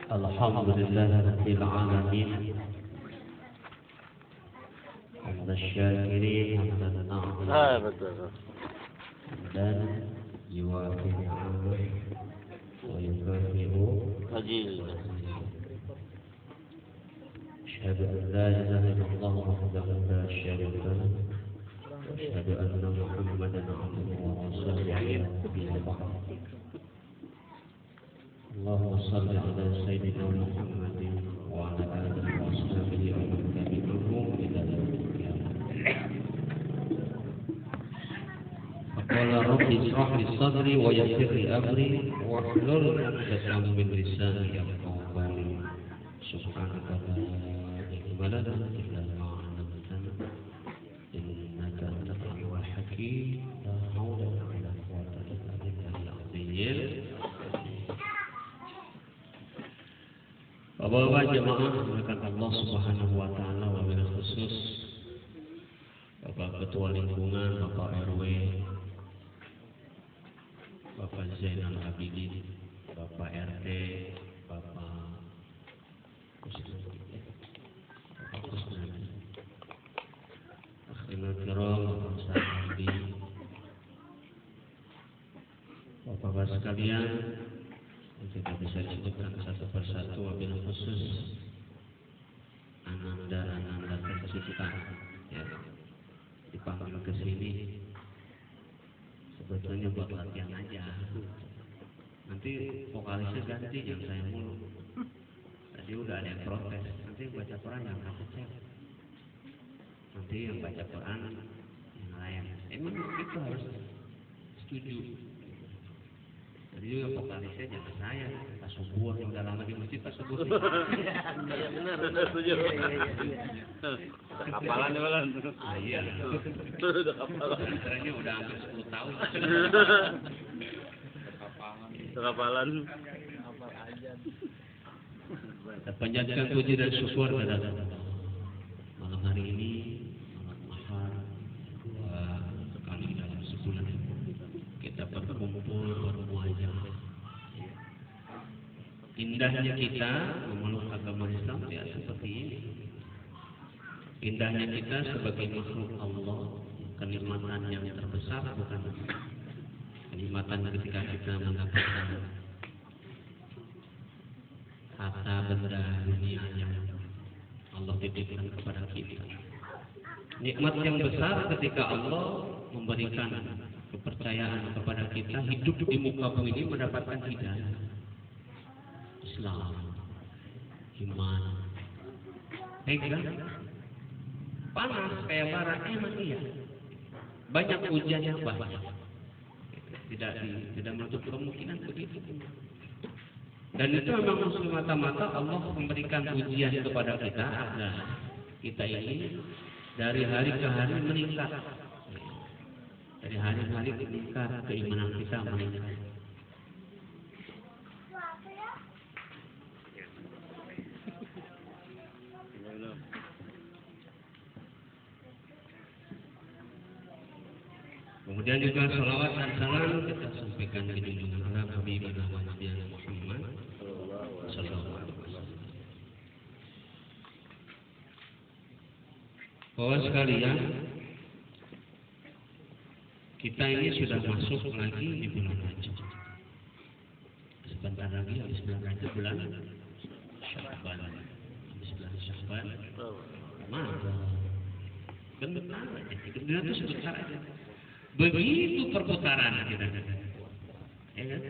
Alhamdulillah Rabbil Alamin. Hamdan syakirin, hamdan na'am. Betul. Dan yuwafi ni'amah wa yukafi'u Haji. أشهد أن لا إله إلا الله وحده لا شريك له وأشهد أن محمدا عبده ورسوله أما بعد. اللهم صل على سيدنا محمد وعلى آله وأصحابه ومن تبعهم إلى يوم القيامة. فقال رب اشرح لي صدري ويسر لي أمري واحلل عقدة من لساني يفقهوا قولي. سبحانك لا علم لنا إلا ما علمتنا إنك أنت العليم الحكيم. لا حول ولا قوة إلا بالله العظيم. Bapak-bapak jemaah berkat Allah Subhanahu wa taala, wabil khusus Bapak Ketua Lingkungan, Bapak RW, Bapak Zainal Abidin, Bapak RT, Bapak Kusnadi, Akhirul Kiram, Bapak Sahadi, Bapak-bapak sekalian, tidak bisa disebutkan satu persatu, wabil khusus ananda tercipta ya, dipanggil ke sini sebetulnya buat latihan aja. Nanti vokalisnya ganti, yang saya mulu. Tadi udah ada yang protes, nanti baca Quran yang kacet, nanti yang baca Quran yang lain. Emang itu harus setuju. Jadi juga vokalisnya jangan saya, Pak Subuh yang udah lama di masjid, Pak Subuh. Iya benar, setuju. Kapalan ya Balan. Iya. Udah kapalan. Sebenarnya udah hampir 10 tahun. Kapalan. Panjatkan puji dan syukur kepada Allah. Malam hari ini, malam mahar, dua kali dalam sebulan kita berkumpul bermuajah. Indahnya kita memeluk agama Islam ya seperti ini. Indahnya kita sebagai makhluk Allah, kenikmatan yang terbesar bukan kenikmatan ketika kita mendapatkan harta benda dunia yang Allah titipkan kepada kita. Nikmat yang besar ketika Allah memberikan kepercayaan kepada kita hidup di muka bumi ini mendapatkan hidayah, Islam, iman, pegang, panas kayak bara, emang iya. Banyak ujiannya banyak. Tidak menutup kemungkinan begitu. Dan itu memang semata-mata Allah memberikan ujian kepada kita agar kita ini dari hari ke hari meningkat. Dari hari-hari meningkat, keimanan kita meningkat. Kemudian juga salawat dan salam kita sampaikan di junjungan Allah Habibina Nabi Muhammad sallallahu alaihi wasallam. Bapak sekalian, kita ini sudah masuk lagi di bulan Rajab. Sebentar lagi habis bulan Rajab, bulan Sya'ban. Habis bulan Sya'ban, Ramadan. Kan benar aja, kita itu sebentar aja. Begitu perputaran kita, ya kan?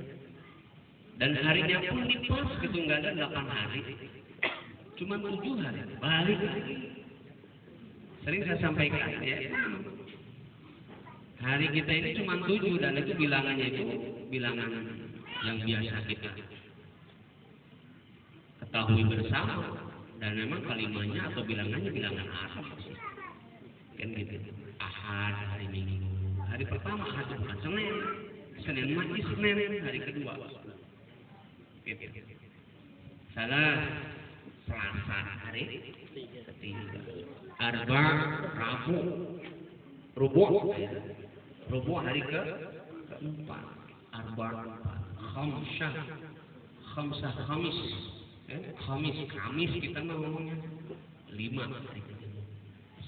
Dan harinya pun pas gitu, nggak ada 8 hari, cuma 7 hari, balik lagi. Sering saya sampaikan ya, hari kita ini cuma 7 dan itu bilangannya itu bilangan yang biasa kita ketahui bersama, dan memang kalimahnya atau bilangannya bilangan Arab, kan gitu. Ahad hari Minggu, hari pertama Ahad bukan Senin, Senin mati Senin hari kedua. Salah Selasa hari ketiga, Arba Rabu, Rubu hari keempat, Arba Khamsah Khamis Kamis kita mah ngomongnya 5 hari.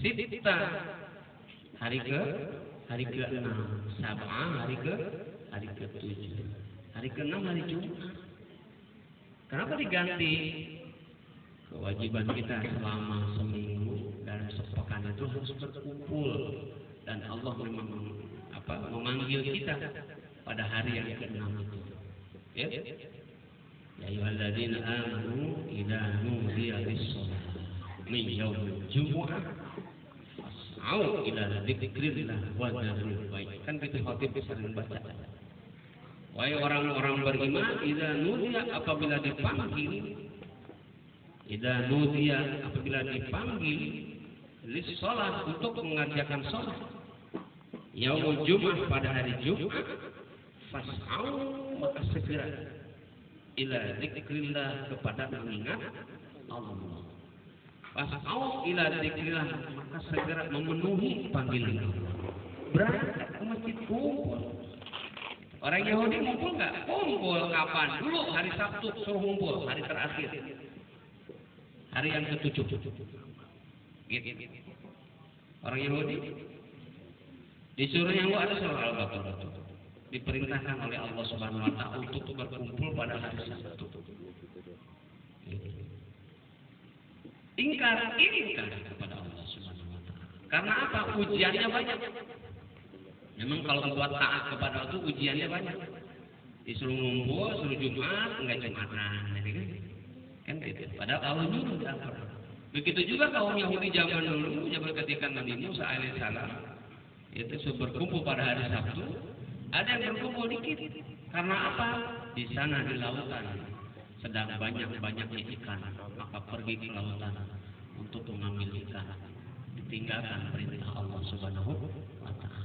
Sita hari ke-6, Sab'ah hari ke-7. Hari ke-6 hari Jumat. Kenapa diganti? Kewajiban kita selama seminggu dan sepekan itu harus berkumpul, dan Allah memang memanggil kita pada hari yang ke-6 itu. Ya. Ya ayyuhalladzina amanu idza nudiya lis-shalah min yaumil jumu'ah fas'au ila dzikrillah wa dzarul bai'a. Kan kita khatib sering baca. Wahai orang-orang beriman, idza nudiya apabila dipanggil lis-shalah untuk mengerjakan salat yaumul jumu'ah pada hari Jumat, fas'au maka segera ila dzikrillah kepada mengingat Allah. Fas'au ila dzikrillah maka segera memenuhi panggilan Allah. Berangkat ke masjid kumpul. Orang Yahudi ngumpul nggak? Kumpul kapan? Dulu hari Sabtu suruh ngumpul, hari terakhir, hari yang ke-7. Gitu. Orang Yahudi disuruh yang ada surah Al-Baqarah, diperintahkan oleh Allah Subhanahu wa taala untuk berkumpul pada hari Sabtu. Ingkar kepada Allah Subhanahu wa taala. Karena apa? Ujiannya banyak. Memang kalau buat taat kepada Allah itu ujiannya banyak. Disuruh ngumpul, suruh Jumat, enggak Jumatan, jadi kan gitu. Padahal Allah nyuruh apa? Begitu juga kaum Yahudi zaman dulu, ketika Nabi Musa alaihissalam itu berkumpul pada hari Sabtu. Ada yang berkumpul dikit. Karena apa? Di sana di lautan sedang banyak-banyaknya ikan, maka pergi ke lautan untuk mengambil ikan. Ditinggalkan perintah Allah Subhanahu wa taala.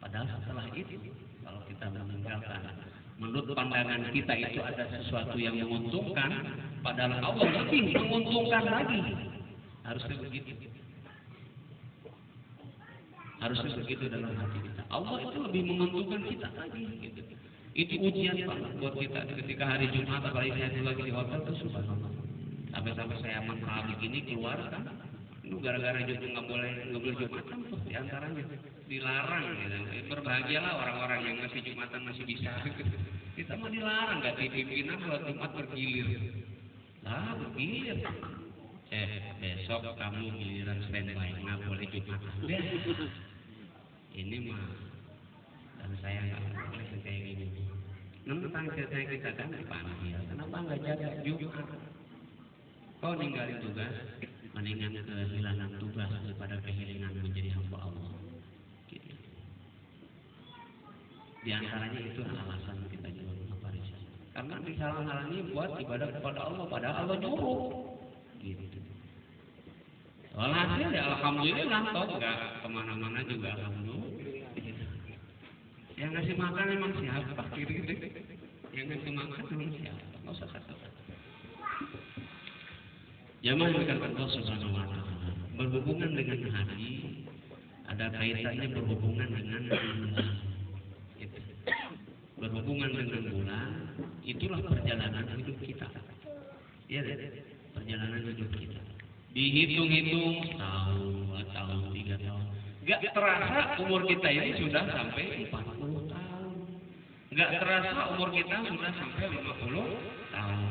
Padahal setelah itu, kalau kita meninggalkan, menurut pandangan kita itu ada sesuatu yang menguntungkan, padahal Allah lebih menguntungkan lagi. Harusnya begitu. Harusnya begitu dalam hati kita. Allah itu lebih menguntungkan kita lagi. Gitu. Itu ujian banget buat kita. Ketika hari Jumat, apalagi saya itu lagi di hotel, itu subhanallah. Sampai saya mentah begini keluar kan. Itu gara-gara juga nggak boleh Jumatan tuh diantaranya. Dilarang. Gitu. Berbahagialah orang-orang yang masih Jumatan masih bisa. Kita mah dilarang, nggak dipimpinan buat Jumat bergilir. Lah bergilir. Besok kamu giliran standby, nggak boleh Jumatan. Ini mah, dan saya nggak boleh kayak gini. Tentang cerita kita kan dipanggil, kenapa nggak jaga Jumat? Kau ninggalin tugas, mendingan kehilangan tugas daripada kehilangan menjadi hamba Allah. Gitu. Di antaranya itu alasan kita juga Farisa. Karena disalah-halangi buat ibadah kepada Allah, padahal Allah nyuruh. Gitu. Walhasil ya alhamdulillah, toh nggak kemana-mana juga alhamdulillah. Yang ngasih makan memang siapa? Gitu. Yang ngasih makan memang siapa? Nggak usah kata. Jamaah yang Allah Subhanahu wa taala berhubungan dengan hari, ada kaitannya berhubungan dengan bulan. Berhubungan dengan bulan, itulah perjalanan hidup kita. Ya, perjalanan hidup kita. Dihitung-hitung setahun, 2 tahun, 3 tahun. Gak terasa umur kita ini sudah sampai 40 tahun. Gak terasa umur kita sudah sampai 50 tahun.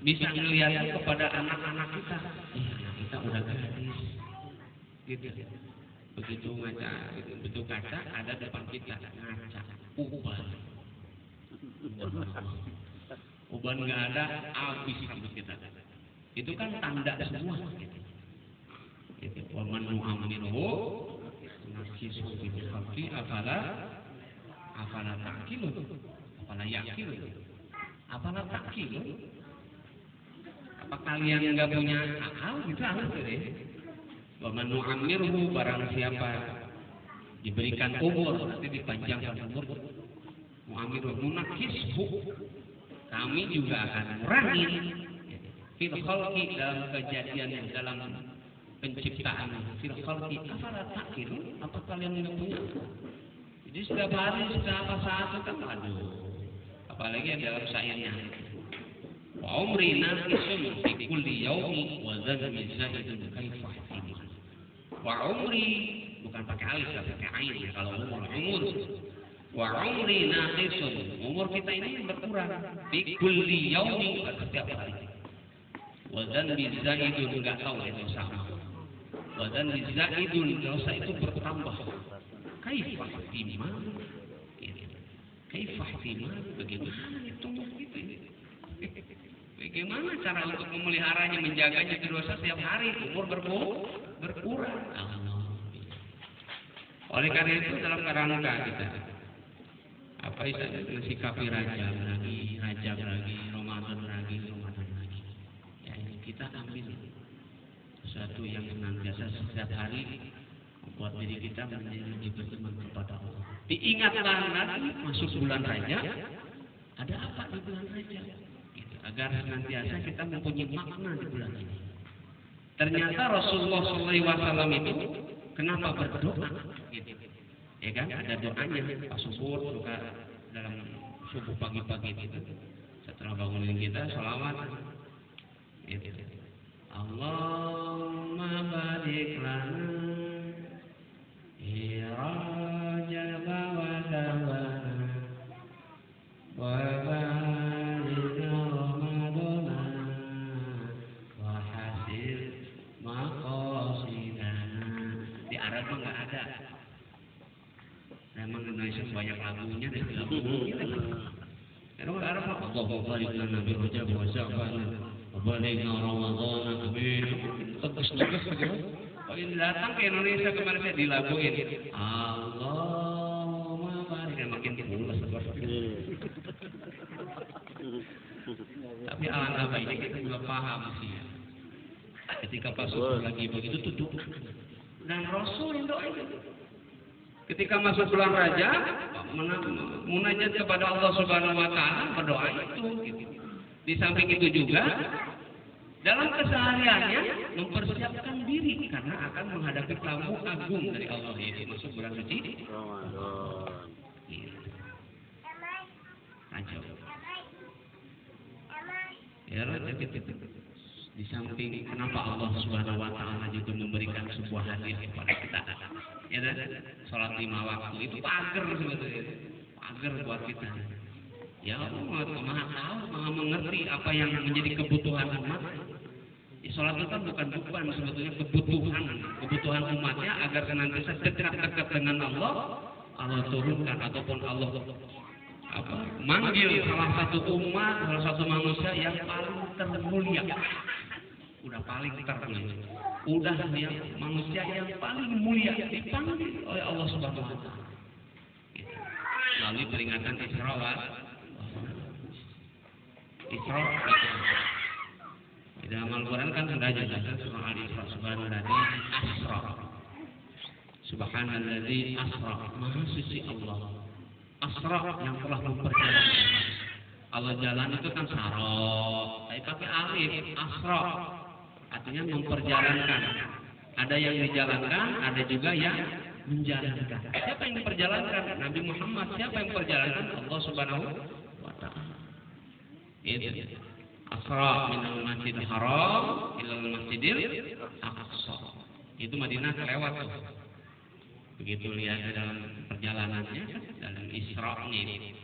Bisa melihatnya kepada anak-anak kita. Anak kita udah gadis. Gitu. Begitu ngaca, begitu kaca ada depan kita ngaca. Uban nggak ada, habis hidup kita. Itu kan tanda semua. Itu waman nu'ammiruhu nasisu bil khalqi afala ta'qilun, afala yaqilun, afala ta'qilun. Apa kalian nggak punya akal? Gitu harus deh. Waman nu'ammiruhu, barang siapa diberikan umur, nanti dipanjangkan umur. Mu'ammiruhu nunakishu, kami juga akan mengurangi fil khalqi, dalam kejadian, dalam penciptaan. Fil khalqi afala ta'qilun, apa kalian nggak punya? Jadi setiap hari, setiap saat itu kan aduh, apalagi yang dalam sayangnya Wa umri naqisun fi kulli yawmi wa dhanbi zaidun kaifa ihtimal. Wa umri bukan pakai alif tapi pakai ain ya kalau umur. Wa umri naqisun, umur kita ini berkurang fi kulli yawmi setiap hari. Wa dhanbi zaidun enggak tahu itu sama. Wa dhanbi zaidun dosa itu bertambah. Kaifa ihtimal? Kaifa ihtimal? Bagaimana hitung gitu ini? Bagaimana cara untuk memeliharanya, menjaganya itu dosa setiap hari, umur berkurang. Oleh karena itu dalam kerangka kita apa istilahnya mensikapi Rajab lagi, Ramadan lagi. Ya ini kita ambil sesuatu yang senantiasa setiap hari membuat diri kita menjadi lebih beriman kepada Allah. Diingatlah lagi masuk bulan Rajab, ada apa di bulan Rajab? Agar senantiasa kita mempunyai makna di bulan ini. Ternyata Rasulullah SAW itu kenapa berdoa? Gitu. Ya kan? Ada doanya pas subuh, suka dalam subuh pagi-pagi itu. Setelah bangunin kita, sholawat. Gitu. Allahumma barik lana fi Rajab wa Sya'ban wa memang Indonesia banyak lagunya dan lagunya. Kalau Arab Allahu barik lana bi Rajab wa Sya'ban wa balighna Ramadan amin. Tegas gitu. Kalau datang ke Indonesia kemarin saya dilaguin. Allahumma barik makin pulas. Tapi alangkah baiknya kita juga paham sih. Ketika pas lagi begitu tutup dan Rasul doa itu. Ketika masuk bulan Rajab, munajat kepada Allah Subhanahu wa taala, berdoa itu. Gitu. Di samping itu juga dalam kesehariannya mempersiapkan diri karena akan menghadapi tamu agung dari Allah yaitu masuk bulan suci Ramadan. Rajab. Ya Rajab itu. Di samping kenapa Allah Subhanahu wa taala juga memberikan sebuah hadiah kepada kita. Ya kan? Salat 5 waktu itu pagar sebetulnya. Pagar buat kita. Ya Allah Maha tahu, Maha mengerti apa yang menjadi kebutuhan umat. Ya, salat itu kan bukan beban sebetulnya kebutuhan umatnya agar senantiasa dekat dengan Allah turunkan ataupun Allah manggil salah satu umat, salah satu manusia yang paling termulia. Udah paling termulia. Udah yang manusia yang paling mulia dipanggil oleh Allah Subhanahu wa taala. Melalui peringatan Isra di dalam Al-Qur'an kan sudah jelaskan surah Al-Isra Subhanalladzi asra. Maha suci Allah. Asra yang telah memperjalankan. Allah jalan itu kan sarok, tapi pakai alif, asra. Artinya memperjalankan. Ada yang dijalankan, ada juga yang menjalankan. Siapa yang diperjalankan? Nabi Muhammad. Siapa yang memperjalankan? Allah Subhanahu wa taala. Itu. Asra minal Masjidil Haram ilal Masjidil Aqsa. Itu Madinah kelewat tuh. Begitu lihat dalam perjalanannya, dalam Isra'nya itu.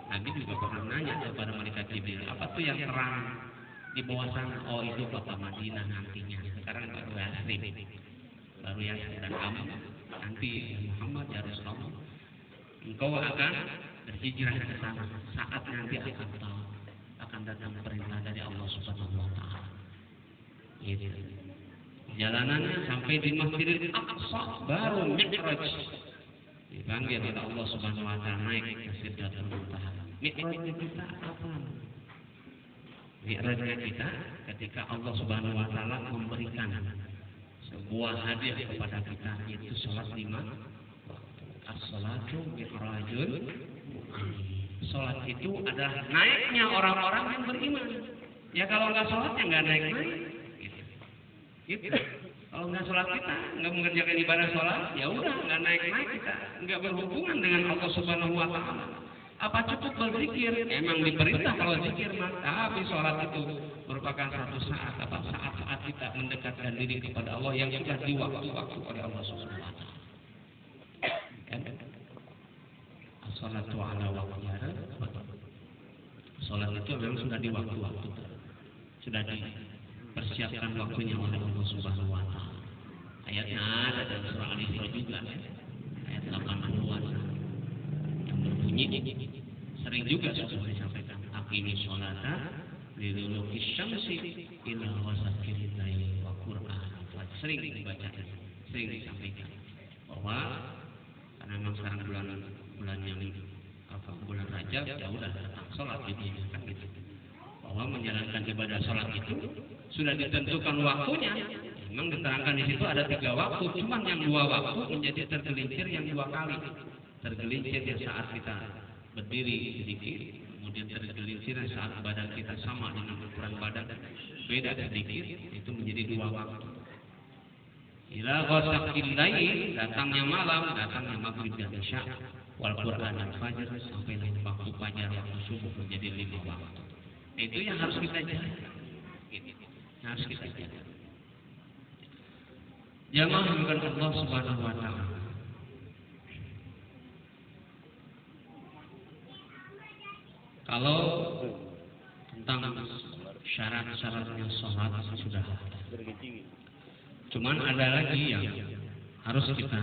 Nabi juga pernah nanya kepada malaikat Jibril, apa tuh yang terang di bawah sana? Oh itu kota Madinah nantinya. Sekarang baru Yasin dan kamu nanti Muhammad ya Rasulullah. Engkau akan berhijrah ke sana. Saat nanti akan datang perintah dari Allah Subhanahu wa taala. Gitu. Jalanannya sampai di Masjidil Aqsa baru Mi'raj. Dipanggil oleh Allah Subhanahu wa taala naik ke Sidratul Muntaha. Mi'rajnya kita apa? Mi'rajnya kita ketika Allah Subhanahu wa taala memberikan sebuah hadiah kepada kita yaitu salat 5 waktu. As-salatu mi'rajul mu'min. Salat itu adalah naiknya orang-orang yang beriman. Ya kalau nggak salat ya nggak naik-naik. Gitu. Kalau nggak sholat kita, nggak mengerjakan ibadah sholat, ya udah nggak naik-naik kita, nggak berhubungan dengan Allah Subhanahu wa taala. Apa cukup berzikir? Emang diperintah kalau zikir mah, tapi sholat itu merupakan satu saat kita mendekatkan diri kepada Allah yang sudah diwaktu-waktu oleh Allah Subhanahu wa taala. Kan? As-shalatu ala waqtiha. Salat itu memang sudah di waktu-waktu. Sudah dipersiapkan waktunya oleh Allah Subhanahu wa taala. Ayatnya ada dalam surah Al-Isra juga ya. Ayat 80-an yang berbunyi sering juga sudah disampaikan. Aqimis sholata liduluki syamsi ila ghasaqil laili wa qur'an. Sering dibaca, sering disampaikan bahwa karena memang sekarang bulan yang bulan Rajab ya udah datang sholat gitu kan gitu. Bahwa menjalankan ibadah sholat itu sudah ditentukan waktunya. Memang diterangkan di situ ada 3 waktu, cuman yang 2 waktu menjadi tergelincir yang 2 kali. Tergelincir yang saat kita berdiri sedikit, kemudian tergelincir saat badan kita sama dengan ukuran badan beda sedikit, itu menjadi 2 waktu. Ila ghasaqil lail, datangnya malam, datangnya maghrib dan isya, wal Qur'an dan fajar, sampai waktu fajar, waktu subuh menjadi 5 waktu. Itu yang harus kita jaga. Harus kita jaga. Jamaah bukan Allah Subhanahu wa taala. Kalau tentang syarat-syaratnya sholat sudah ada. Cuman ada lagi yang harus kita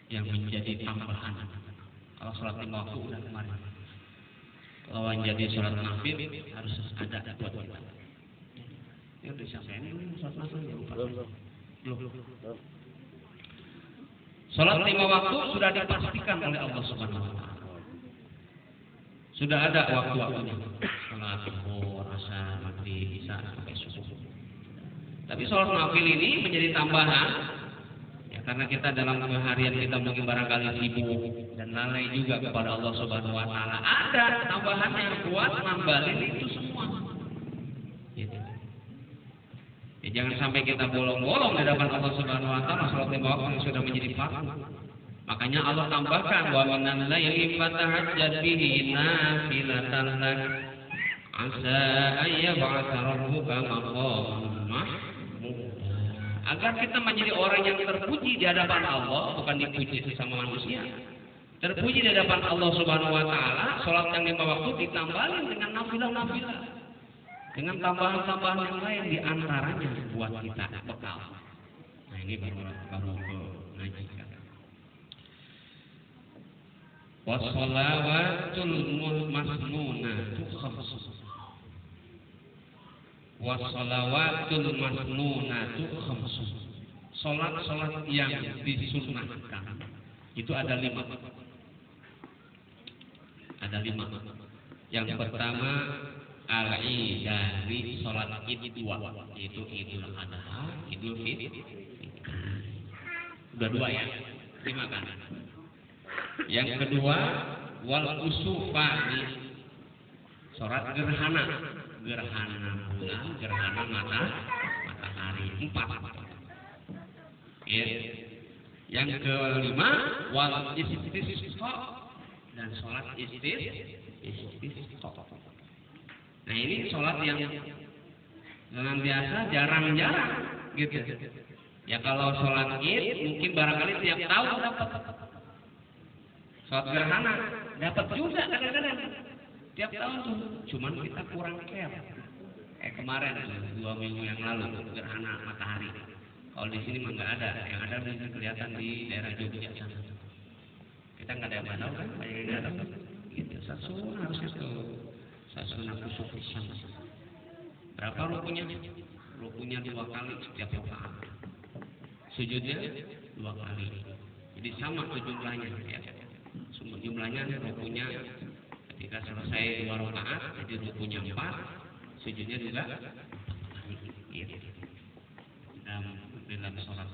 yang menjadi tambahan. Kalau sholat 5 waktu udah kemarin. Kalau yang jadi sholat nafil harus ada buat kita. Ya udah sampai ini sholat nafil ya belum. Sholat 5 waktu sudah dipastikan oleh Allah Subhanahu wa taala. Sudah ada waktu-waktunya. Sholat zuhur, asar, maghrib, isya sampai subuh. Tapi sholat nafil ini menjadi tambahan. Ya karena kita dalam harian kita mungkin barangkali sibuk dan lalai juga kepada Allah Subhanahu wa taala. Ada tambahan yang kuat nambahin itu semua. Gitu. Ya, jangan sampai kita bolong-bolong di hadapan Allah Subhanahu wa taala sholat 5 waktu yang sudah menjadi fardu. Makanya Allah tambahkan wa minal laili fatahajjad bihi nafilatan lak asa ayyab'atsa rabbuka maqaman mahmuda. Agar kita menjadi orang yang terpuji di hadapan Allah, bukan dipuji sesama manusia. Terpuji di hadapan Allah Subhanahu wa taala, salat yang 5 waktu ditambahin dengan nafilah-nafilah. Dengan tambahan-tambahan yang lain di antaranya buat kita bekal. Nah, ini baru ngaji kan. Wassalawatul masnunatu khamsun. Wassalawatul masnunatu khamsun. Salat-salat yang disunahkan itu ada 5. Ada 5. Yang pertama al-idani, salat Id 2, yaitu Idul Adha, Idul Fitri. Udah 2 ya. 5 kan. Yang kedua wal usufani, salat gerhana, gerhana bulan, gerhana matahari 4. Ya. Yang kelima wal istisqa, dan salat istisqa. Nah ini salat yang dengan biasa jarang-jarang gitu. Ya kalau salat Id mungkin barangkali tiap tahun dapat. Salat gerhana dapat juga kadang-kadang tiap tahun tuh. Cuman kita kurang care. Kemarin 2 minggu yang lalu gerhana matahari. Kalau di sini mah nggak ada. Yang ada bisa kelihatan di daerah Jogja sana. Kita nggak ada yang tahu kan? Banyak yang datang. Gitu. Satu harusnya tuh. Sasuna kusuk pisang. Berapa rukunya? Rukunya 2 kali setiap rakaat. Sujudnya 2 kali. Jadi sama tuh jumlahnya ya. Jumlahnya rukunya ketika selesai 2 rakaat jadi rukunya 4, sujudnya juga gitu. Dalam sholat.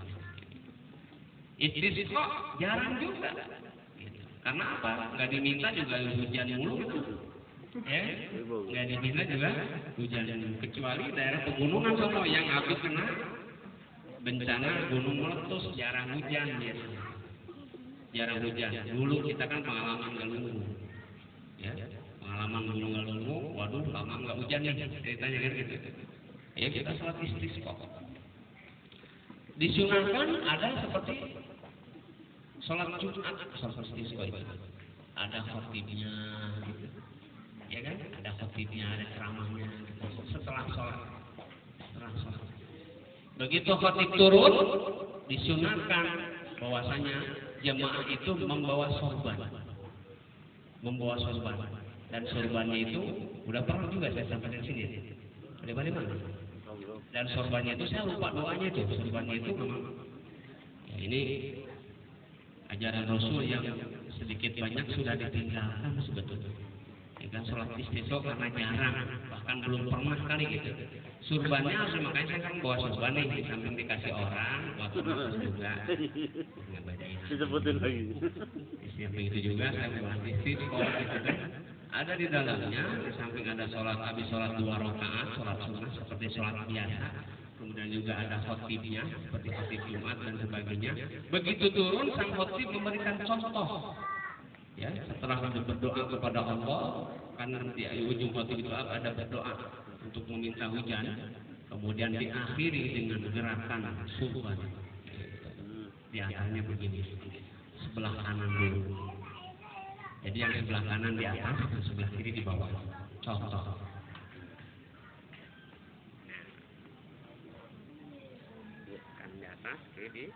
Istisqa jarang juga. Gitu. Karena apa? Nggak diminta juga hujan mulu gitu. Ya, nggak diminta juga hujan, kecuali daerah pegunungan sono yang habis kena bencana gunung meletus, jarang hujan biasanya. Jarang hujan. Dulu kita kan pengalaman Galunggung. hujan nih, ceritanya kan gitu. Ya kita sholat istisqa. Disunahkan ada seperti sholat Jumat, sholat istisqa itu. Ada khotibnya, gitu. Ya kan? Ada khotibnya, ada ceramahnya. Gitu. Setelah sholat. Begitu khotib turun, disunahkan bahwasanya jemaah itu membawa sorban. Dan sorbannya itu udah pernah juga saya sampaikan di sini. Ada mana? Dan sorbannya itu saya lupa doanya itu. Sorbannya itu memang ya ini ajaran Rasul yang sedikit banyak sudah ditinggalkan sebetulnya. Ya kan sholat istisqa karena jarang, bahkan belum pernah kali gitu. Surbannya harus, makanya saya kan bawa surban nih, di samping dikasih orang, waktu nafas juga. Disebutin lagi. Di samping itu juga saya bawa istisqa gitu kan. Ada di dalamnya, di samping ada sholat, habis sholat 2 rakaat, sholat sunnah seperti sholat biasa. Kemudian juga ada khotibnya, seperti khotib Jumat dan sebagainya. Begitu turun, sang khotib memberikan contoh. Ya, setelah berdoa kepada Allah, karena di ujung khotib itu ada berdoa untuk meminta hujan, kemudian diakhiri dengan gerakan surban. Di atasnya begini, sebelah kanan dulu. Jadi yang sebelah kanan di atas, dan sebelah kiri di bawah. Contoh. Kan di atas, kiri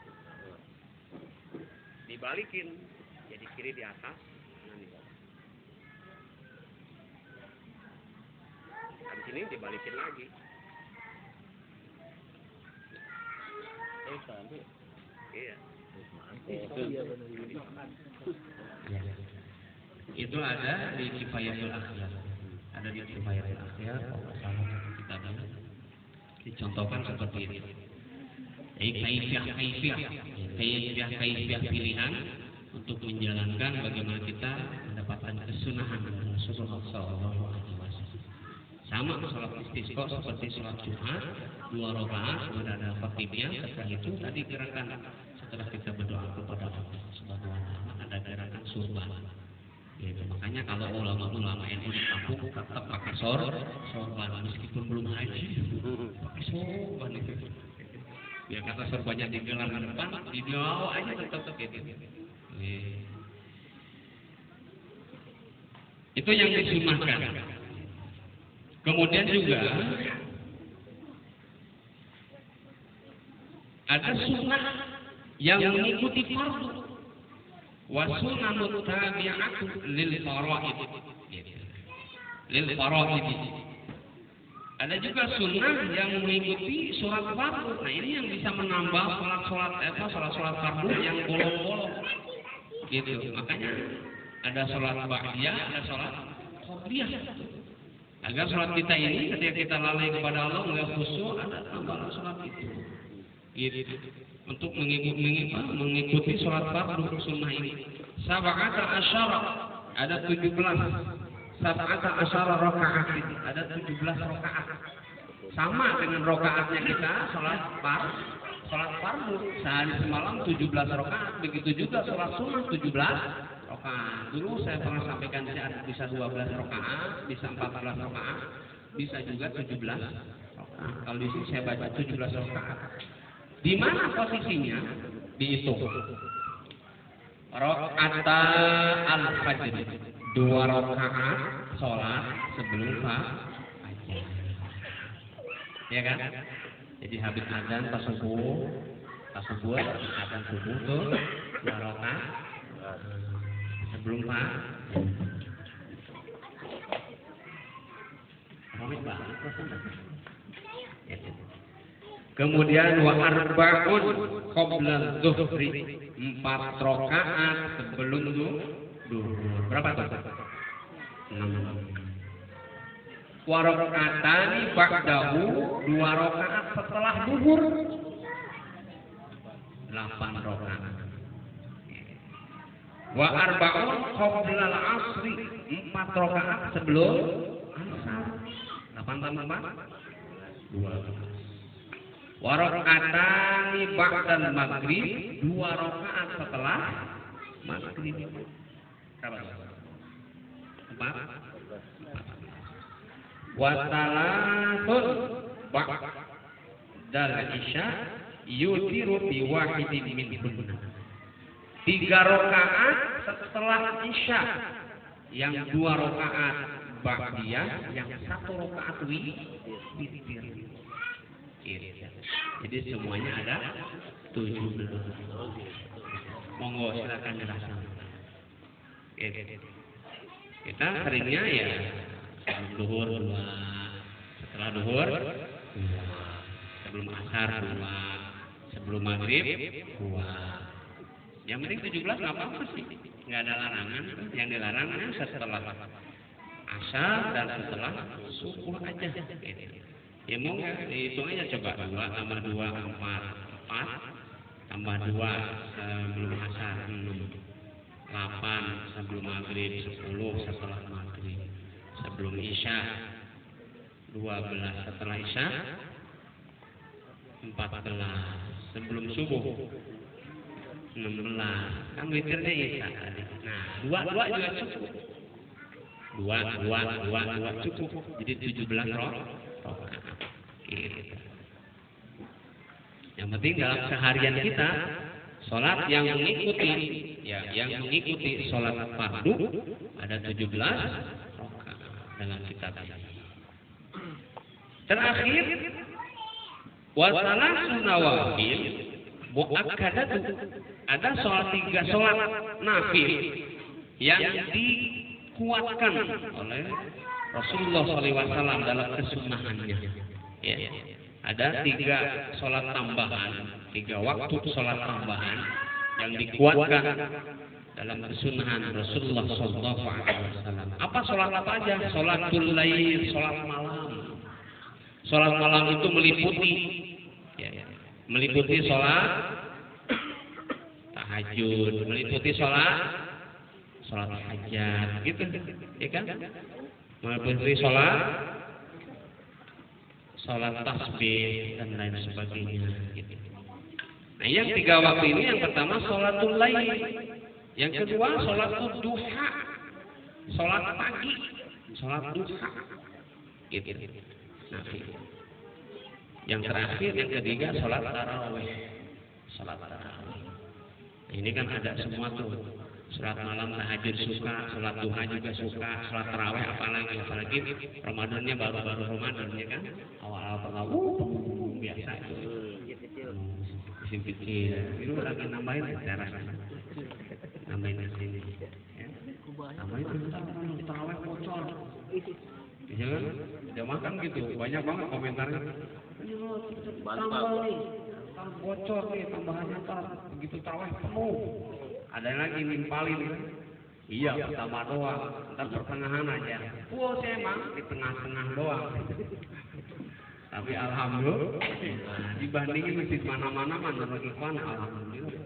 dibalikin. Jadi kiri di atas, kanan di bawah. Habis ini dibalikin lagi. Iya. Itu ada di Kifayatul Akhyar. Ada di Kifayatul Akhyar, kita dicontohkan seperti ini. Kaifiah pilihan untuk menjalankan bagaimana kita mendapatkan kesunahan dari Rasulullah SAW. Sama sholat istisqa seperti sholat Jumat, 2 rakaat, kemudian ada khotibnya. Setelah itu tadi gerakan setelah kita berdoa kepada Allah Subhanahu wa taala ada gerakan surban. Gitu. Makanya kalau ulama-ulama NU di kampung tetap pakai sorban meskipun belum haji, pakai sorban itu. Ya kata sorbannya digelar di depan, di bawah aja tetap gitu. Itu yang disunahkan. Kemudian juga ada sunnah yang mengikuti fardu. Wa sunnatut tabi'atu lil faraid. Ada juga sunnah yang mengikuti sholat fardu. Nah ini yang bisa menambah sholat fardu yang bolong-bolong. Gitu. Makanya ada sholat ba'diyah, ada sholat qobliyah. Agar sholat kita ini ketika kita lalai kepada Allah nggak khusyuk, ada tambahan sholat itu. Gitu. Untuk mengikuti sholat fardu sunnah ini. Sab'ata asyara, ada 17. Sab'ata asyara rakaat, ada 17 rakaat. Sama dengan rakaatnya kita sholat fardu sehari semalam 17 rakaat. Begitu juga sholat sunnah 17 rakaat. Dulu saya pernah sampaikan bisa 12 rakaat, bisa 14 rakaat, bisa juga 17 rakaat. Kalau di sini saya baca 17 rakaat. Di mana posisinya? Dihitung. Rakaata al-fajr, 2 rakaat sholat sebelum fajar. Ya kan? Jadi habis azan pas subuh azan subuh tuh 2 rakaat sebelum fajar. Ramai banget kemudian wa arba'un qabla zuhri, 4 rakaat sebelum zuhur. Berapa tuh? 6. Wa raka'atani ba'dahu, 2 rakaat setelah zuhur. 8 rakaat. Wa arba'un qabla al-'asri, 4 rakaat sebelum asar. 8 tambah 4? 12. Wa raka'atani ba'dal maghrib, 2 rakaat setelah maghrib. Berapa? 4. wa salatun ba'dal isya yutiru bi wahidin minhunna. 3 rakaat setelah isya, yang 2 rakaat ba'diyah, yang 1 rakaat witir. Jadi semuanya ada 17. Monggo silakan jelaskan. Kita seringnya ya sebelum duhur 2, setelah duhur 2, sebelum asar 2, sebelum maghrib 2. Yang penting 17 nggak apa-apa sih, nggak ada larangan. Yang dilarangnya setelah asar dan setelah subuh aja. Ya mau nggak dihitung aja, coba 2 tambah 2 4 tambah 2 sebelum asar 6, 8 sebelum maghrib, 10 setelah maghrib, sebelum isya 12, setelah isya 14, sebelum subuh 16. Kan witirnya isya tadi. Nah, 2 juga cukup. 2 cukup. Jadi 17 rakaat. Gitu. Yang penting dalam seharian kita sholat yang mengikuti sholat fardu ada 17 rakaat dalam kitab ini. Terakhir wasalah sunawafil muakkadatu, ada sholat 3 sholat nafil yang dikuatkan oleh Rasulullah SAW dalam kesunahannya. Ya. Ada 3 sholat tambahan, 3 waktu sholat tambahan yang dikuatkan dalam kesunahan Rasulullah SAW. Apa sholat apa aja? Sholatul lail, sholat malam. Sholat malam itu meliputi sholat tahajud, meliputi sholat hajat, gitu, ya kan? Meliputi sholat tasbih dan lain sebagainya. Gitu. Nah, yang 3 waktu ini, yang pertama sholatul lail, yang kedua sholatul duha, sholat pagi, sholat duha. Gitu. Nah, yang terakhir, yang ketiga sholat tarawih, sholat tarawih. Nah, ini kan ada semua tuh. Sholat malam tahajud suka, sholat duha juga suka, sholat tarawih apalagi Ramadannya baru-baru Ramadan ya kan, awal-awal biasa itu musim kecil, itu lagi nambahin daerah nambahin di sini, ya. Tambahin tarawih bocor, ya kan, dia makan gitu, banyak banget komentarnya, tambah nih, bocor nih tambahannya begitu tarawih penuh. Ada lagi nimpalin, iya pertama doang, ntar pertengahan aja. Saya emang di tengah-tengah doang. Tapi alhamdulillah, dibandingin masjid mana-mana menurut Ikhwan, alhamdulillah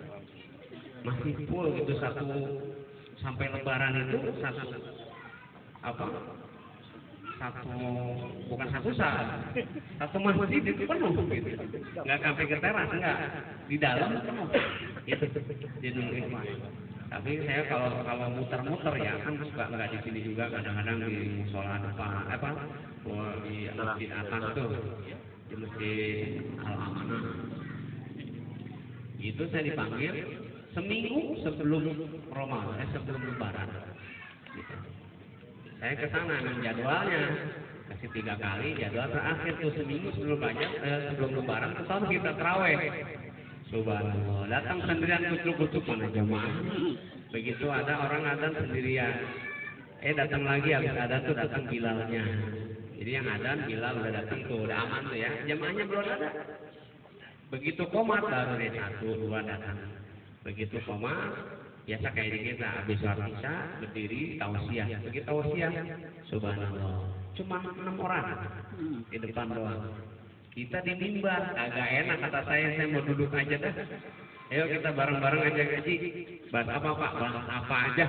masih full itu satu sampai Lebaran itu satu masjid itu penuh gitu. Nggak sampai ke teras, enggak, di dalam penuh. Itu jadi Ikhwan. Tapi saya kalau muter-muter ya kan suka nggak di sini juga, kadang-kadang di musola depan di masjid atas tuh, di masjid Al-Amanah. Itu saya dipanggil seminggu sebelum Ramadan, sebelum Lebaran. Gitu. Saya ke sana jadwalnya kasih 3 kali, jadwal terakhir tuh seminggu sebelum Lebaran ketemu kita tarawih. Subhanallah, datang sendirian kucuk-kucuk mana jemaah. Begitu ada orang adzan sendirian. Datang lagi habis adzan tuh datang Bilalnya. Jadi yang adzan Bilal udah datang tuh, udah aman tuh ya. Jemaahnya belum ada. Begitu komat baru deh 1, 2 datang. Begitu komat, biasa kayak di kita habis sholat isya berdiri tausiah. Begitu tausiah, subhanallah. Cuma 6 orang di depan doang. Kita di mimbar, agak enak kata saya mau duduk aja dah. Ayo kita bareng-bareng aja ngaji. Bahas apa Pak? Bahas apa aja.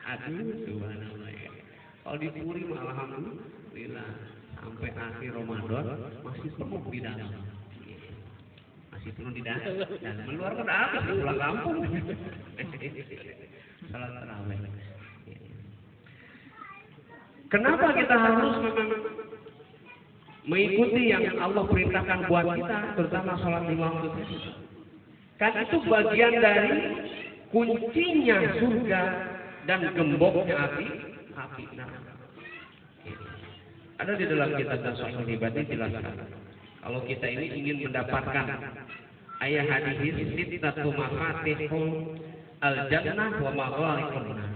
Aduh, subhanallah ya. Kalau di Puri alhamdulillah sampai akhir Ramadan masih penuh di dalam. Masih penuh di dalam. Dan keluar ke atas pulang kampung. Salat tarawih. Kenapa kita harus mengikuti yang Allah perintahkan buat kita, terutama sholat 5 waktu? Kan itu bagian dari kuncinya surga dan gemboknya api neraka. Ada di dalam kitab Sahih Ibadi dijelaskan. Kalau kita ini ingin mendapatkan ayat hadis sittatu mafatihul al-jannah wa maghaliqun nar,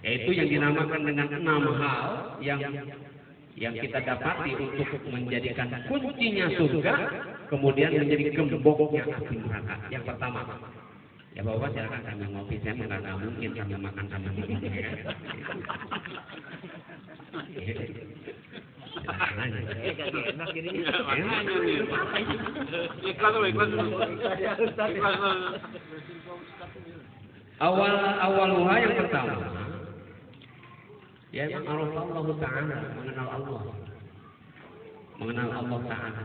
yaitu yang dinamakan dengan 6 hal yang kita dapati untuk menjadikan kuncinya surga, kemudian menjadi gemboknya api neraka. Yang pertama, ya Bapak silakan kami ngopi, saya nggak mungkin kami makan sama minum. Awal yang pertama, ya Allah Ta'ala, mengenal Allah Ta'ala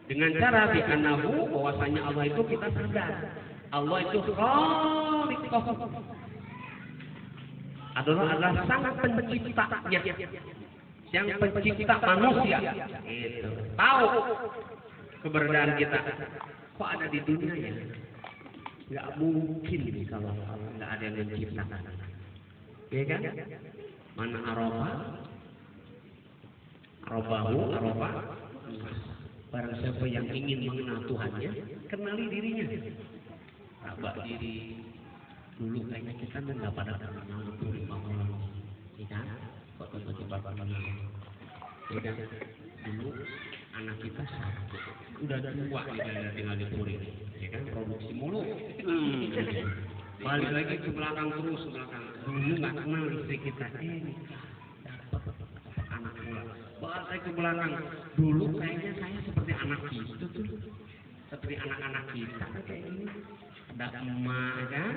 dengan cara bi'anahu, bahwasanya Allah itu kita sadar Allah itu khaliqah, adalah sangat penciptanya, yang pencipta manusia. Itu tahu keberadaan kita. Kok ada di dunia ya? Nggak mungkin kalau Allah nggak ada yang menciptakan. Ya kan? Mana Arafah. Barang siapa yang ingin mengenal Tuhannya, kenali dirinya. Rabak diri. Dulu kayaknya kita nggak pada kenal Tuhan Allah. Ya kan? Kok tiba-tiba kenal. Ya kan? Dulu anak kita satu, udah tua tinggal di Puri, ya kan, produksi mulu. Balik lagi ke belakang terus Dulu nggak kenal istri kita, dapat anak pula. Balik ke belakang. Dulu kayaknya saya seperti anak kita tuh, seperti anak-anak kita kayak ini. Ada emak kan,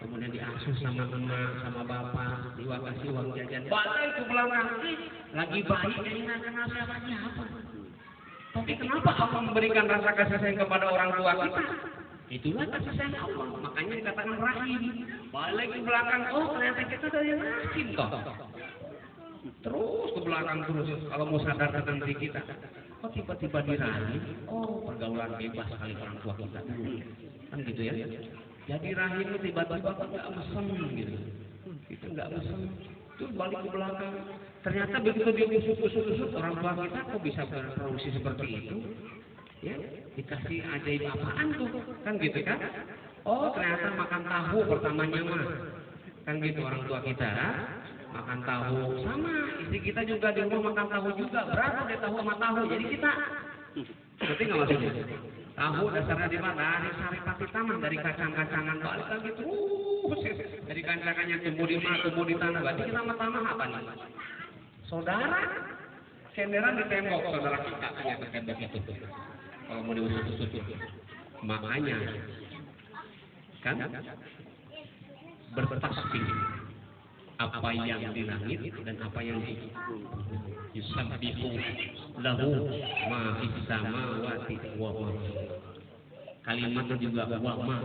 kemudian diasuh sama emak sama bapak, kasih uang jajan. Balik ke belakang, lagi bayi kayaknya nggak kenal siapa. Tapi kenapa Allah memberikan rasa kasih sayang kepada orang tua kita? Itulah kasih sayang Allah. Makanya dikatakan rahim. Balik ke belakang, ternyata kita dari rahim toh. Terus ke belakang terus. Kalau mau sadar tentang diri kita, kok tiba-tiba di rahim? Pergaulan bebas kali orang tua kita dulu. Kan gitu ya. Jadi rahim itu tiba-tiba nggak mesem gitu. Kita nggak mesem. Terus balik ke belakang. Ternyata begitu dia kusut orang tua kita kok bisa berproduksi seperti itu? Ya, dikasih ajaib apaan tuh? Kan gitu kan? Ternyata makan tahu pertamanya mah. Kan gitu orang tua kita, makan tahu. Sama istri kita juga di rumah makan tahu juga. Berapa dia tahu sama tahu? Jadi kita ngerti nggak maksudnya? Tahu dasarnya di mana? Dari saripati taman, dari kacang-kacangan balik lagi terus. Dari kacang-kacangan yang tumbuh di tanah. Berarti kita sama tanah apa nih? Saudara, senderan di tembok saudara kita ternyata tembok itu. Kalau mau diusut-usut, makanya kan bertasbih apa yang di langit dan apa yang di yusabbihu lahu ma fis samawati wa ma. Kalimatnya juga wa ma,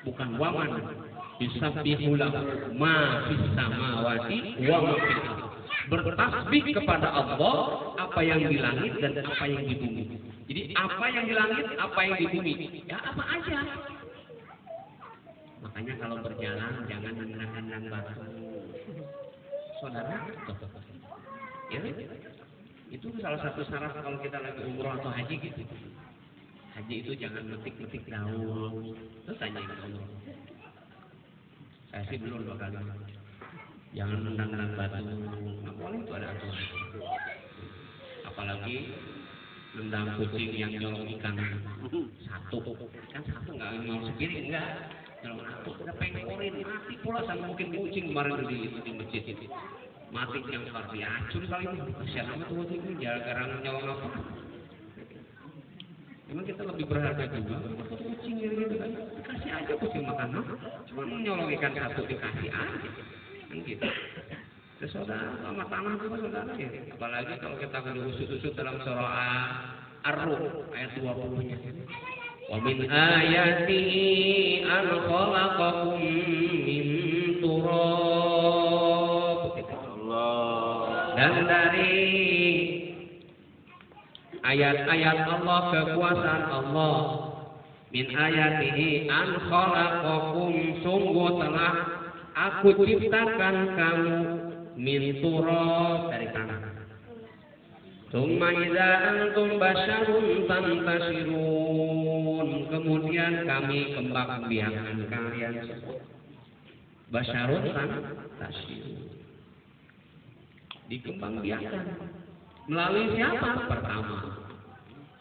bukan wa man. Yusabbihu lahu ma fis samawati wa ma fil ardh. Bertasbih kepada Allah apa yang di langit dan apa yang di bumi. Jadi apa yang di langit, apa yang di bumi, ya apa aja. Makanya kalau berjalan jangan menendang batu. Saudara, ya, itu salah satu syarat kalau kita lagi umroh atau haji gitu. Haji itu jangan metik-metik daun. Terus tanya ke Allah. Saya sih belum 2 kali. Jangan menendang batu. Nggak boleh, itu ada aturan. Apalagi nendang kucing yang nyolong ikan satu. Kan satu nggak mau sepiring, enggak. Nyolong satu, udah pengorin, mati pula sama mungkin kucing kemarin di masjid. Mati yang luar biasa kali ini. Kasihan amat kucing ini, gara-gara nyolong apa. Memang kita lebih berharga juga. Kucing gitu kan. Kasih aja kucing makan, cuma nyolong ikan satu dikasih aja. Kan gitu. Saudara, sama tanah juga saudara ya. Apalagi kalau kita usut-usut dalam surah Ar-Rum ayat 20-nya. Wa min ayatihi an khalaqakum min turab. Allah. dan dari ayat-ayat Allah, kekuasaan Allah. Min ayatihi an khalaqakum, sungguh telah aku ciptakan kamu min turab, dari tanah. Tsumma idza antum basyarun tantashirun, kemudian kami kembang-biakan kalian basyarun tantashirun, dikembang-biakan melalui siapa? Pertama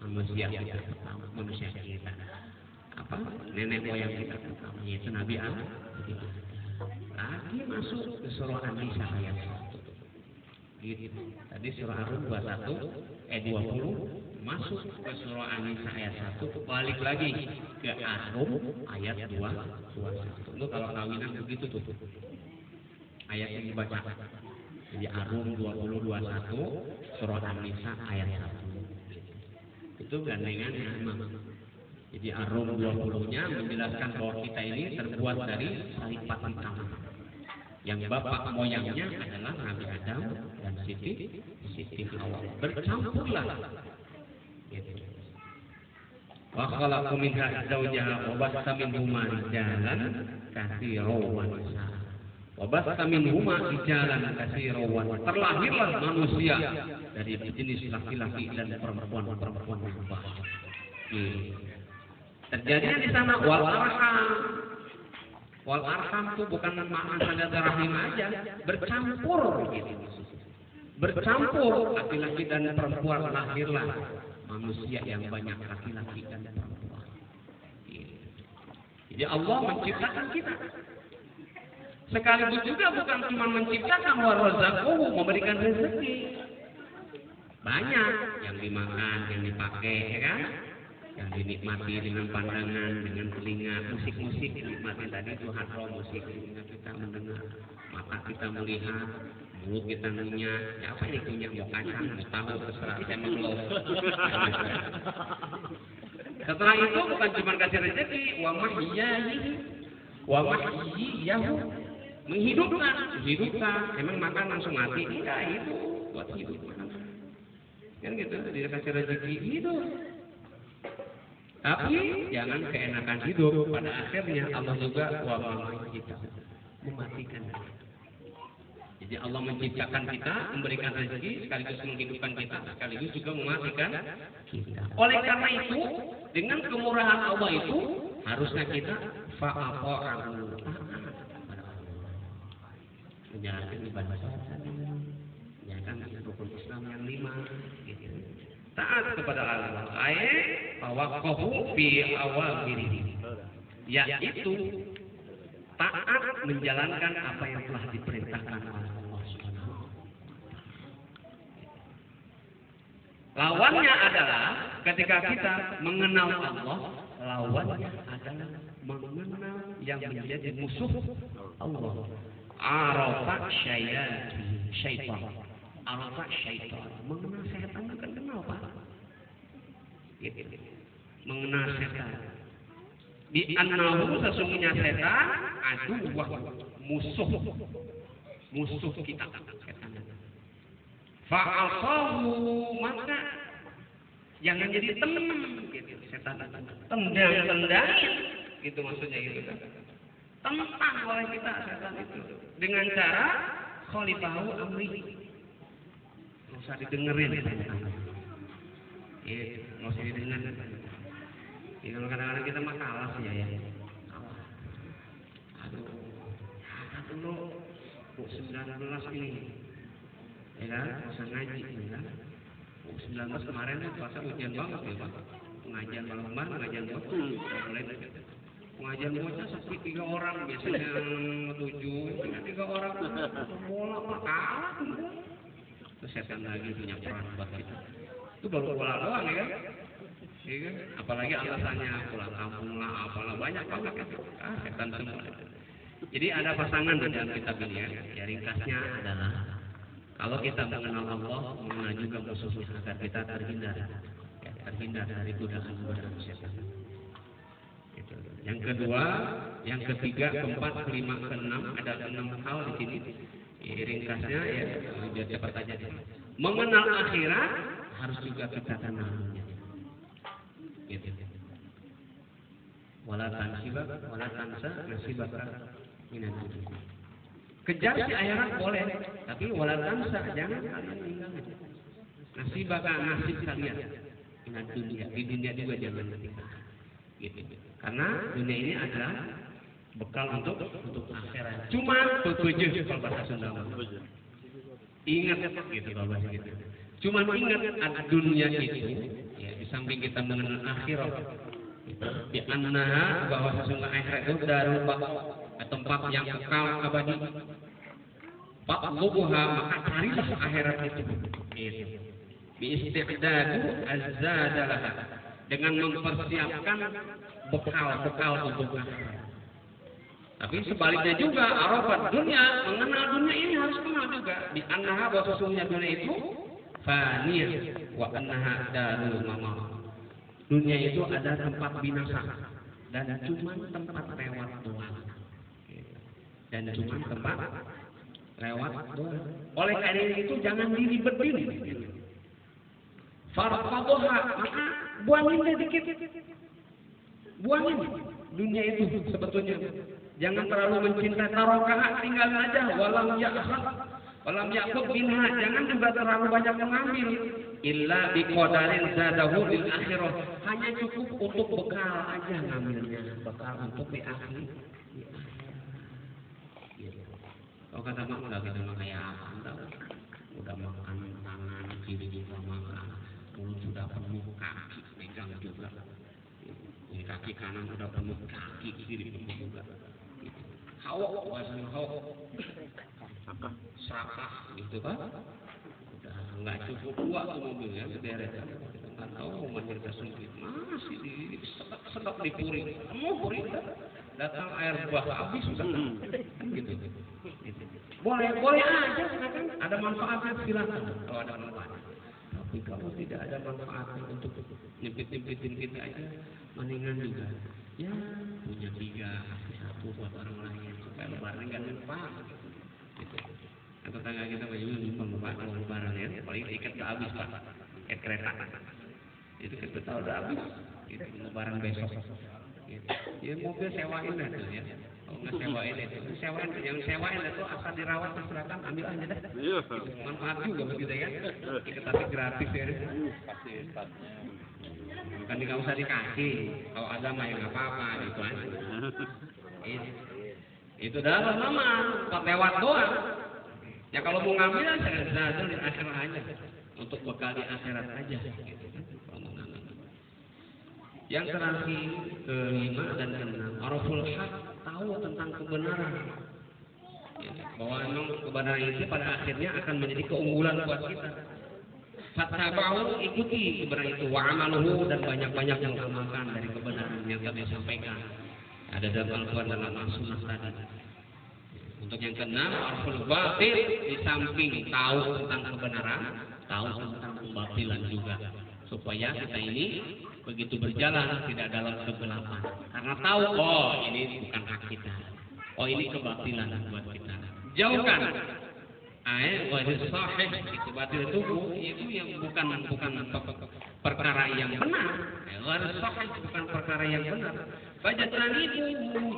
manusia kita, pertama manusia kita, apa, nenek moyang kita pertama, yaitu Nabi Adam. Lagi masuk ke surah An-Nisa ayat 1. Gitu. Tadi surah Ar-Rum 20 masuk ke surah An-Nisa ayat 1, balik lagi ke Ar-Rum ayat 21. Lu kalau kawinan begitu tuh. Ayat yang dibaca. Jadi Ar-Rum 20:21, surah An-Nisa ayat 1. Itu gandengannya memang. Jadi Ar-Rum 20-nya menjelaskan bahwa kita ini terbuat dari saripat hitam. Yang bapak moyangnya adalah Nabi Adam dan Siti Hawa. Bercampurlah. Gitu. Wa khalaqa minha zawjaha wa bassa minhuma rijalan katsiran wa nisaa. Wa bassa minhuma rijalan katsiran wa nisaa. Terlahirlah manusia dari jenis laki-laki dan perempuan yang banyak. Terjadinya di sana wal arham. Wal arham itu bukan makna saudara rahim aja, bercampur gitu. Bercampur laki-laki dan perempuan, lahirlah manusia yang banyak laki-laki dan perempuan. Jadi Allah menciptakan kita. Sekaligus juga bukan cuma menciptakan warazaqahu, memberikan rezeki. Banyak yang dimakan, yang dipakai, ya kan? Yang dinikmati dengan pandangan, dengan telinga, musik-musik dinikmati tadi itu hadro musik, telinga kita mendengar, mata kita melihat, mulut kita ngunyah, ya apa yang ngunyah, mau kacang, mau tahu, terserah, saya mau. Setelah itu bukan cuma kasih rezeki, wa mahyiyahu, menghidupkan, emang makan langsung mati, enggak, itu buat hidup, kan gitu, dia kasih rezeki hidup. Tapi jangan keenakan hidup, pada akhirnya Allah juga kita mematikan. Jadi Allah menciptakan kita, memberikan rezeki, sekaligus menghidupkan kita, sekaligus juga mematikan kita. Oleh karena itu, dengan kemurahan Allah itu, harusnya kita fa'ata'ahu, menjalankan ibadah salat, menjalankan rukun Islam yang 5, gitu. Taat kepada Allah, tawaqqafu fi awamirihi, yaitu taat menjalankan apa yang telah diperintahkan oleh Allah Subhanahu. Lawannya adalah ketika kita mengenal Allah, lawannya adalah mengenal yang menjadi musuh Allah. Arafa syaitan. Arafa syaitan. Mengenal setan kan kenal Pak. Gitu. Mengenal setan. Di annahu sesungguhnya setan aduwah, musuh kita setan. Fa'asahu, maka jangan jadi teman gitu setan. Tendang gitu maksudnya gitu kan. Tentang oleh kita setan itu dengan cara khalifahu amri. Nggak usah didengerin setan. Iya, nggak usah didengerin. Ya, kalau kadang-kadang kita mah kalah sih ya. Kalah. Aduh, dulu 19 ini, ya kan, masa ngaji, ya kan. 19 kemarin tuh puasa ujian banget ya Pak. Pengajian malam kemarin, pengajian bocah, mulai pengajian bocah sepi 3 orang, biasanya 7, 3 orang, bola Pak kalah tuh. Terus setan lagi punya peran buat kita. Itu baru bola doang ya kan. Iya, apalagi alasannya pulang kampung lah, apalah banyak banget ya. Setan semua. Jadi ada pasangan di dalam kitab ini ya. Ringkasnya adalah kalau kita mengenal Allah, mengenal juga musuhnya agar kita terhindar dari godaan setan. Gitu. Yang kedua, yang ketiga, keempat, kelima, keenam, ada 6 hal di sini ringkasnya ya biar cepat aja. Mengenal akhirat harus juga kita kenal dunia. Gitu. Wala tansa nasibaka minad dunya. Kejar si akhirat boleh, tapi wala tansa jangan kalian tinggalkan. Nasibaka nasib kalian minad dunya. Di dunia juga jangan tinggalkan. Gitu. Karena dunia ini adalah bekal untuk akhirat. Cuma pepeje kalau bahasa Sunda. Ingat gitu kalau bahasa gitu. Cuma ingat ada dunia itu ya di samping kita mengenal akhirat. Di annaha bahwa sesungguhnya akhirat itu darul tempat yang kekal abadi. Faqlubuha maka carilah akhirat itu. Gitu. Bi istiqdadu azzadalah dengan mempersiapkan bekal untuk akhirat. Tapi sebaliknya juga arafat dunia, mengenal dunia ini harus kenal juga. Di annaha bahwa sesungguhnya dunia itu faniyah wa annaha darul mamam. Dunia itu ada tempat binasa dan cuma tempat lewat doang. Dan cuma tempat lewat doang. Oleh karena itu jangan diribet-ribet. Farqadha maka buangin dikit. Buangin dunia itu sebetulnya. Jangan terlalu mencintai tarokaha, tinggalin aja. Walam ya'khud minha, jangan juga terlalu banyak mengambil. Illa biqadarin zadahu lil akhirah. Hanya cukup untuk bekal aja ngambilnya, bekal untuk di akhir. Kalau kata mak udah kita mah kayak apa? Udah makan tangan kiri juga makan, mulut sudah penuh, kaki pegang juga. Ini kaki kanan udah penuh, kaki kiri penuh juga. Hawa, bahasa hawa, serakah gitu kan? Udah nggak cukup kuat tuh mobilnya, berderet. Nggak tahu mau cerita sempit, masih di sedap di puri, mau puri datang air bah habis sudah, gitu. Boleh aja, kan? Ada manfaatnya silakan kalau ada manfaat. Tapi kalau tidak ada manfaatnya untuk nyempit-nyempitin kita aja, mendingan juga. Ya punya 3, satu buat orang lain supaya lebaran nggak lupa. Gitu. Atau tetangga kita baju lupa kalau lebaran ya, paling ikat udah habis pak, ikat kereta. Itu kita tahu udah habis. Itu lebaran besok. Gitu. Ya mobil sewain lah tuh ya. Kalau nggak sewain itu, yang sewain itu asal dirawat silakan ambil aja dah. Gitu. Manfaat juga begitu ya. Kita tapi gratis ya. Bukan nggak usah dikasih, kalau ada mah ya nggak apa-apa gitu aja. Itu dalam nama tempat lewat doang. Ya kalau mau ngambil saya di akhirat aja, untuk bekal di akhirat aja. Gitu. Yang terakhir kelima dan keenam, araful haq, tahu tentang kebenaran. Ya, bahwa memang kebenaran itu pada akhirnya akan menjadi keunggulan buat kita. Fattabahu, ikuti kebenaran itu, wa amaluhu, dan banyak-banyak yang amalkan dari kebenaran yang tadi disampaikan. Ada dalam Al-Quran dalam As-Sunnah tadi. Untuk yang keenam, araful batil, di samping tahu tentang kebenaran, tahu tentang kebatilan juga. Supaya kita ini begitu berjalan tidak dalam kegelapan. Karena tahu, oh ini bukan hak kita. Oh ini kebatilan buat kita. Jauhkan. Wajib sahih itu batil itu yang bukan perkara yang benar. Wajib sahih bukan perkara yang benar. Bajatani itu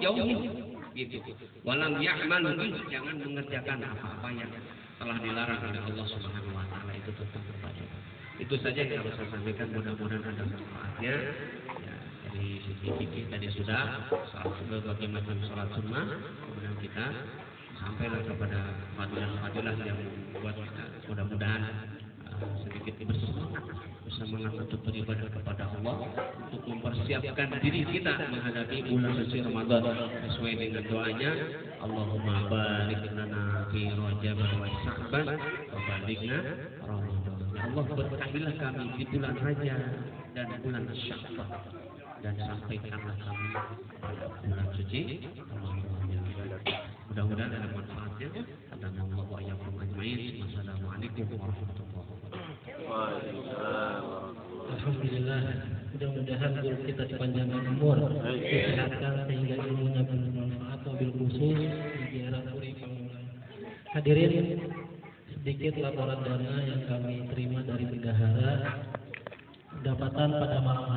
jauhi gitu. Walam ya'mal jangan mengerjakan apa-apa yang telah dilarang oleh Allah Subhanahu wa taala itu tentang kepada. Itu saja yang harus saya sampaikan, mudah-mudahan ada manfaatnya. Ya, dari sisi fikih tadi sudah salat berbagai macam salat sunnah, kemudian kita sampailah kepada fadilah-fadilah yang membuat kita mudah-mudahan sedikit bersemangat untuk beribadah kepada Allah, untuk mempersiapkan diri kita menghadapi bulan suci Ramadan sesuai dengan doanya, Allahumma barik lana fi Rajab wa Sya'ban wa balighna Ramadan. Ya Allah, berkahilah kami di bulan Rajab dan bulan Sya'ban, dan sampaikanlah kami pada bulan suci Ramadan. Mudah-mudahan ada manfaatnya. Alhamdulillah wa iyyakum ajmain. Wassalamualaikum warahmatullahi wabarakatuh. Alhamdulillah, mudah-mudahan guru kita dipanjangkan umur, disehatkan sehingga ilmunya bermanfaat, wabil khusus di daerah Puri Pamulang. Hadirin, sedikit laporan dana yang kami terima dari bendahara. Pendapatan pada malam